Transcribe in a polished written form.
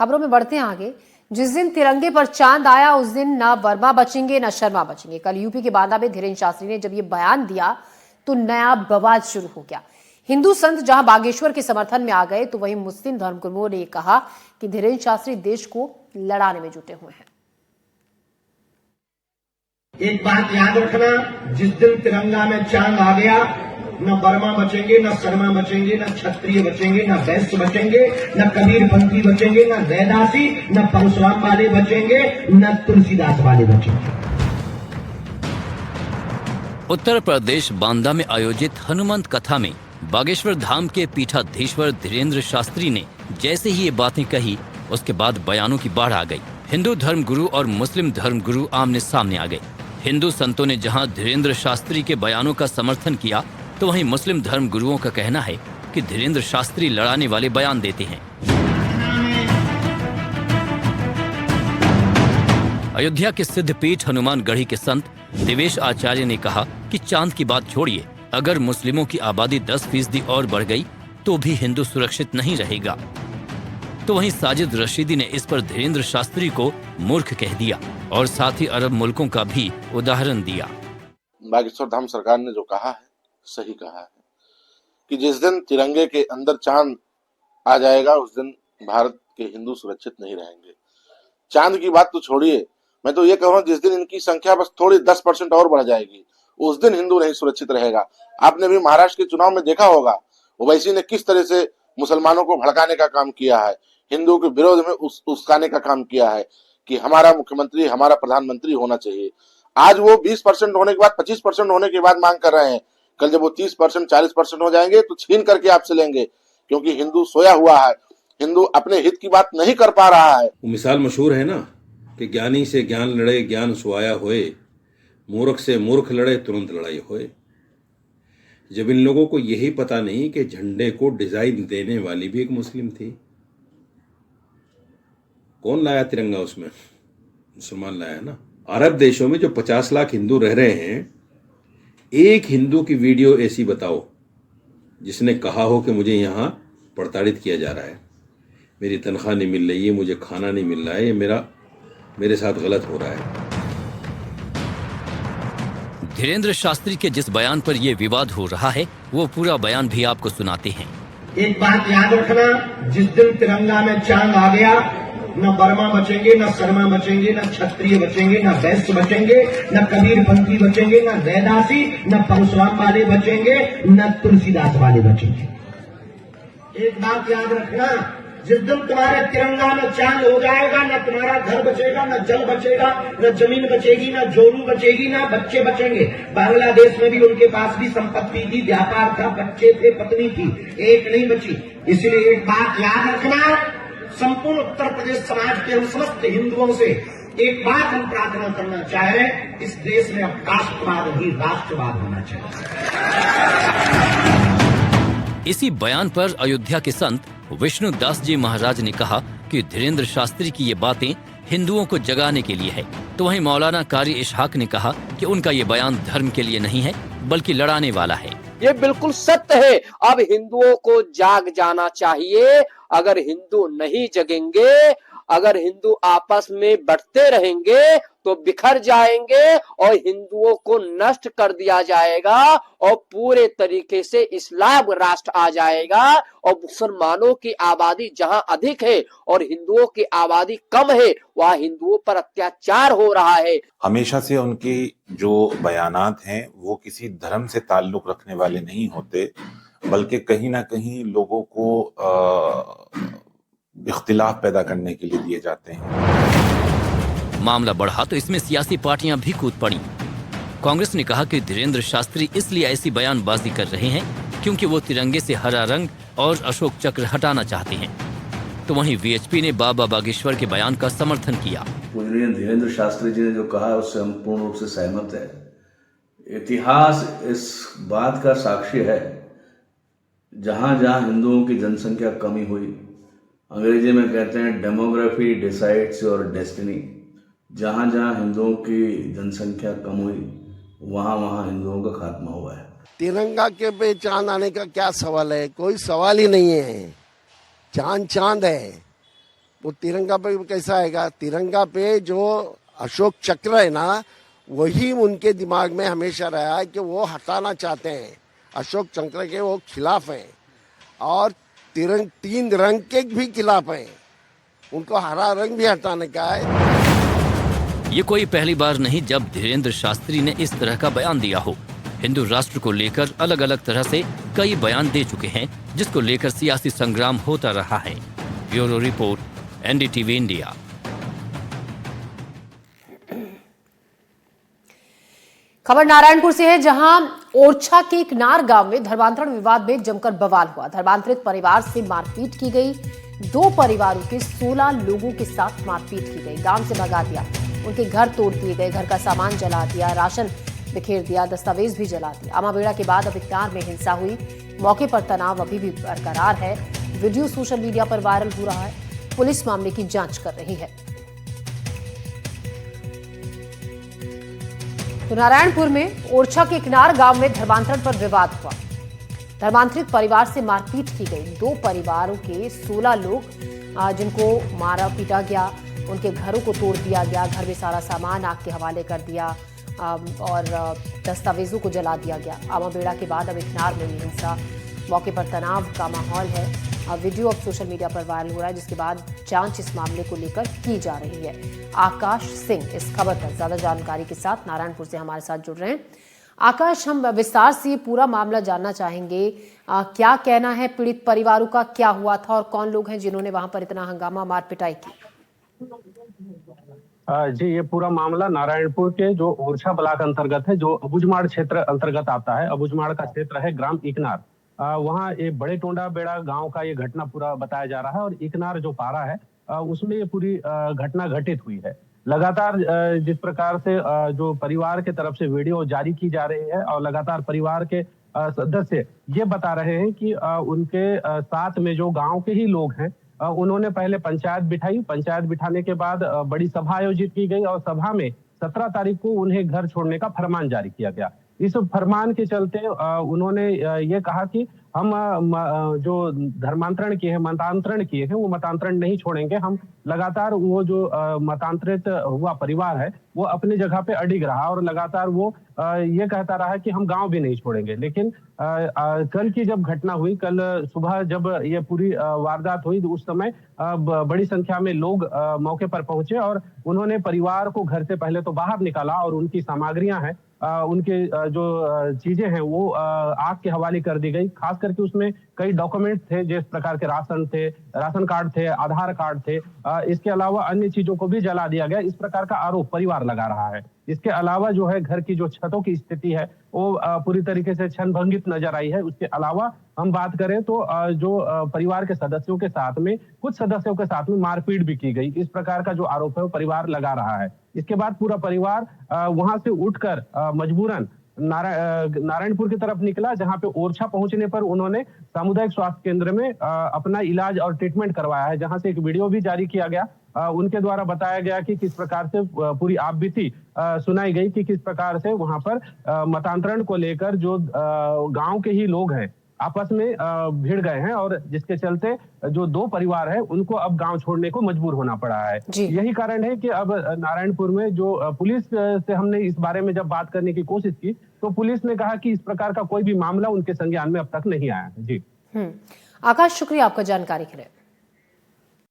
खबरों में बढ़ते हैं आगे। जिस दिन तिरंगे पर चांद आया उस दिन ना वर्मा बचेंगे ना शर्मा बचेंगे। कल यूपी के बांदा में धीरेन्द्र शास्त्री ने जब ये बयान दिया तो नया बवाल शुरू हो गया। हिंदू संत जहां बागेश्वर के समर्थन में आ गए तो वहीं मुस्लिम धर्मगुरुओं ने कहा कि धीरेन्द्र शास्त्री देश को लड़ाने में जुटे हुए हैं। एक बात याद रखना, जिस दिन तिरंगा में चांद आ गया न वर्मा बचेंगे, न शर्मा बचेंगे, न क्षत्रिय बचेंगे, न वैश्य बचेंगे, न कबीरपंथी बचेंगे, न रैदासी, न परशुराम वाले बचेंगे, न तुलसीदास वाले बचेंगे। उत्तर प्रदेश बांदा में आयोजित हनुमंत कथा में बागेश्वर धाम के पीठाधीश्वर धीरेन्द्र शास्त्री ने जैसे ही ये बातें कही उसके बाद बयानों की बाढ़ आ गई। हिंदू धर्मगुरु और मुस्लिम धर्मगुरु आमने सामने आ गए। हिंदू संतों ने जहां धीरेन्द्र शास्त्री के बयानों का समर्थन किया तो वहीं मुस्लिम धर्मगुरुओं का कहना है कि धीरेन्द्र शास्त्री लड़ाने वाले बयान देते हैं। अयोध्या के सिद्धपीठ हनुमानगढ़ी के संत देवेश आचार्य ने कहा कि चांद की बात छोड़िए, अगर मुस्लिमों की आबादी 10% और बढ़ गई तो भी हिंदू सुरक्षित नहीं रहेगा। तो वहीं साजिद रशीदी ने इस पर धीरेन्द्र शास्त्री को मूर्ख कह दिया और साथ ही अरब मुल्कों का भी उदाहरण दिया। बागेश्वर धाम सरकार ने जो कहा है सही कहा है कि जिस दिन तिरंगे के अंदर चांद आ जाएगा उस दिन भारत के हिंदू सुरक्षित नहीं रहेंगे। चांद की बात तो छोड़िए, मैं तो ये कहूँ जिस दिन इनकी संख्या बस थोड़ी 10% और बढ़ जाएगी उस दिन हिंदू नहीं सुरक्षित रहेगा। आपने भी महाराष्ट्र के चुनाव में देखा होगा ओवैसी ने किस तरह से मुसलमानों को भड़काने का काम किया है, हिंदुओं के विरोध में उस्काने का काम किया है कि हमारा मुख्यमंत्री हमारा प्रधानमंत्री होना चाहिए। आज वो 20% होने के बाद 25% होने के बाद मांग कर रहे हैं, कल जब वो 30% 40% हो जाएंगे तो छीन करके आपसे लेंगे, क्योंकि हिंदू सोया हुआ है, हिंदू अपने हित की बात नहीं कर पा रहा है। वो मिसाल मशहूर है ना कि ज्ञानी से ज्ञान लड़े ज्ञान सोया होए, मूर्ख से मूर्ख लड़े तुरंत लड़ाई होए। जब इन लोगों को यही पता नहीं कि झंडे को डिजाइन देने वाली भी एक मुस्लिम थी। कौन लाया तिरंगा उसमें? मुसलमान लाया ना। अरब देशों में जो 50 लाख हिंदू रह रहे हैं, एक हिंदू की वीडियो ऐसी बताओ जिसने कहा हो कि मुझे यहाँ प्रताड़ित किया जा रहा है, मेरी तनख्वाह नहीं मिल रही है, मुझे खाना नहीं मिल रहा है, ये मेरे साथ गलत हो रहा है। धीरेन्द्र शास्त्री के जिस बयान पर यह विवाद हो रहा है वो पूरा बयान भी आपको सुनाते हैं। एक बात याद रखना, जिस दिन तिरंगा में चांद आ गया न वर्मा बचेंगे, न शर्मा बचेंगे, न क्षत्रिय बचेंगे, न वैश्य बचेंगे, न कबीरपंथी बचेंगे, न रैदासी, न परशुराम वाले बचेंगे, न तुलसीदास वाले बचेंगे। एक बात याद रखना, जिस दिन तुम्हारे तिरंगा में चांद हो जाएगा न तुम्हारा घर बचेगा, न जल बचेगा, न जमीन बचेगी, न जोरू बचेगी, न बच्चे बचेंगे। बांग्लादेश में भी उनके पास भी संपत्ति थी, व्यापार था, बच्चे थे, पत्नी थी, एक नहीं बची। इसलिए एक बात याद रखना, संपूर्ण उत्तर प्रदेश समाज के हम समस्त हिंदुओं से एक बात हम प्रार्थना करना चाह रहे हैं, इस देश में अब कास्टवाद ही राष्ट्रवाद होना चाहिए। इसी बयान पर अयोध्या के संत विष्णुदास जी महाराज ने कहा कि धीरेन्द्र शास्त्री की ये बातें हिंदुओं को जगाने के लिए है। तो वहीं मौलाना कारी इशहाक ने कहा कि उनका ये बयान धर्म के लिए नहीं है बल्कि लड़ाने वाला है। ये बिल्कुल सत्य है। अब हिंदुओं को जाग जाना चाहिए। अगर हिंदू नहीं जगेंगे, अगर हिंदू आपस में बढ़ते रहेंगे तो बिखर जाएंगे और हिंदुओं को नष्ट कर दिया जाएगा और पूरे तरीके से इस्लाम राष्ट्र आ जाएगा और मुसलमानों की आबादी जहां अधिक है और हिंदुओं की आबादी कम है वहां हिंदुओं पर अत्याचार हो रहा है। हमेशा से उनकी जो बयानात हैं वो किसी धर्म से ताल्लुक रखने वाले नहीं होते, बल्कि कहीं ना कहीं लोगों को इख्तिलाफ पैदा करने के लिए दिए जाते हैं। मामला बढ़ा तो इसमें सियासी पार्टियां भी कूद पड़ी। कांग्रेस ने कहा कि धीरेन्द्र शास्त्री इसलिए ऐसी बयानबाजी कर रहे हैं क्योंकि वो तिरंगे से हरा रंग और अशोक चक्र हटाना चाहते हैं। तो वहीं वीएचपी ने बाबा बागेश्वर के बयान का समर्थन किया। धीरेन्द्र शास्त्री जी ने जो कहा उससे हम पूर्ण रूप से सहमत है। इतिहास इस बात का साक्षी है, जहां जहां हिंदुओं की जनसंख्या कमी हुई, अंग्रेजी में कहते हैं डेमोग्राफी डिसाइड्स योर डेस्टिनी। जहाँ जहाँ हिंदुओं की जनसंख्या कम हुई वहाँ वहाँ हिंदुओं का खात्मा हुआ है। तिरंगा के पे चांद आने का क्या सवाल है? कोई सवाल ही नहीं है। चांद चांद है, वो तिरंगा पे कैसा आएगा? तिरंगा पे जो अशोक चक्र है ना, वही उनके दिमाग में हमेशा रहा है कि वो हटाना चाहते हैं। अशोक चक्र के वो खिलाफ हैं और तीन रंग के भी खिलाफ हैं। उनको हरा रंग भी हटाने का है। ये कोई पहली बार नहीं जब धीरेन्द्र शास्त्री ने इस तरह का बयान दिया हो। हिंदू राष्ट्र को लेकर अलग अलग तरह से कई बयान दे चुके हैं, जिसको लेकर सियासी संग्राम होता रहा है। Bureau report, NDTV India. खबर नारायणपुर से है, जहां ओरछा के एक नार गांव में धर्मांतरण विवाद में जमकर बवाल हुआ। धर्मांतरित परिवार से मारपीट की गई। 2 परिवारों के 16 लोगों के साथ मारपीट की गई। गांव से भगा दिया, उनके घर तोड़ दिए गए, घर का सामान जला दिया, राशन बिखेर दिया, दस्तावेज भी जला दिया। आमाबेड़ा के बाद अब इकनार में हिंसा हुई। मौके पर तनाव अभी भी बरकरार है। वीडियो सोशल मीडिया पर वायरल हो रहा है। पुलिस मामले की जांच कर रही है। तो नारायणपुर में ओरछा के इकनार गांव में धर्मांतरण पर विवाद हुआ। धर्मांतरित परिवार से मारपीट की गई। 2 परिवारों के 16 लोग जिनको मारा पीटा गया, उनके घरों को तोड़ दिया गया, घर में सारा सामान आग के हवाले कर दिया और दस्तावेजों को जला दिया गया। आमाबेड़ा के बाद अब इकनार में हिंसा, मौके पर तनाव का माहौल है। वीडियो अब सोशल मीडिया पर वायरल हो रहा है, जिसके बाद जांच इस मामले को लेकर की जा रही है। आकाश सिंह इस खबर पर ज्यादा जानकारी के साथ नारायणपुर से हमारे साथ जुड़ रहे हैं। आकाश, हम विस्तार से पूरा मामला जानना चाहेंगे। क्या कहना है पीड़ित परिवारों का, क्या हुआ था और कौन लोग हैं जिन्होंने वहां पर इतना हंगामा मार पिटाई की? जी, ये पूरा मामला नारायणपुर के जो ओरछा ब्लॉक अंतर्गत है, जो अबुझमाड़ क्षेत्र अंतर्गत आता है। अबुझमाड़ का क्षेत्र है ग्राम इकनार। वहाँ ये बड़े टोंडा बेड़ा गांव का ये घटना पूरा बताया जा रहा है और इकनार जो पारा है उसमें ये पूरी घटना घटित हुई है। लगातार जिस प्रकार से जो परिवार के तरफ से वीडियो जारी की जा रही है और लगातार परिवार के सदस्य ये बता रहे हैं कि उनके साथ में जो गांव के ही लोग हैं, उन्होंने पहले पंचायत बिठाई। पंचायत बिठाने के बाद बड़ी सभा आयोजित की गई और सभा में 17 तारीख को उन्हें घर छोड़ने का फरमान जारी किया गया। इस फरमान के चलते उन्होंने ये कहा कि हम जो धर्मांतरण किए हैं, मतांतरण किए हैं, वो मतांतरण नहीं छोड़ेंगे। हम लगातार वो जो मतांतरित हुआ परिवार है वो अपनी जगह पे अडिग रहा और लगातार वो ये कहता रहा कि हम गांव भी नहीं छोड़ेंगे। लेकिन कल की जब घटना हुई, कल सुबह जब ये पूरी वारदात हुई, तो उस समय बड़ी संख्या में लोग मौके पर पहुंचे और उन्होंने परिवार को घर से पहले तो बाहर निकाला और उनकी सामग्रियां हैं, उनके जो चीजें हैं वो आग के हवाले कर दी गई। खास करके उसमें कई डॉक्यूमेंट्स थे, जिस प्रकार के राशन कार्ड थे, आधार कार्ड थे। इसके अलावा अन्य चीजों को भी जला दिया गया। इस प्रकार का आरोप परिवार लगा रहा है। इसके अलावा जो है घर की जो छतों की स्थिति है वो पूरी तरीके से क्षणभंगित नजर आई है। उसके अलावा हम बात करें तो जो परिवार के सदस्यों के साथ में, कुछ सदस्यों के साथ में मारपीट भी की गई। इस प्रकार का जो आरोप है वो परिवार लगा रहा है। इसके बाद पूरा परिवार वहां से उठकर मजबूरन नारायणपुर की तरफ निकला, जहां पे ओरछा पहुंचने पर उन्होंने सामुदायिक स्वास्थ्य केंद्र में अपना इलाज और ट्रीटमेंट करवाया है, जहां से एक वीडियो भी जारी किया गया। उनके द्वारा बताया गया कि किस प्रकार से पूरी आपबीती सुनाई गई कि किस प्रकार से वहां पर मतांतरण को लेकर जो गांव के ही लोग हैं आपस में भिड़ गए हैं और जिसके चलते जो 2 परिवार है उनको अब गांव छोड़ने को मजबूर होना पड़ा है। यही कारण है कि अब नारायणपुर में जो पुलिस से हमने इस बारे में जब बात करने की कोशिश की तो पुलिस ने कहा कि इस प्रकार का कोई भी मामला उनके संज्ञान में अब तक नहीं आया है। जी आकाश, शुक्रिया आपका जानकारी के लिए।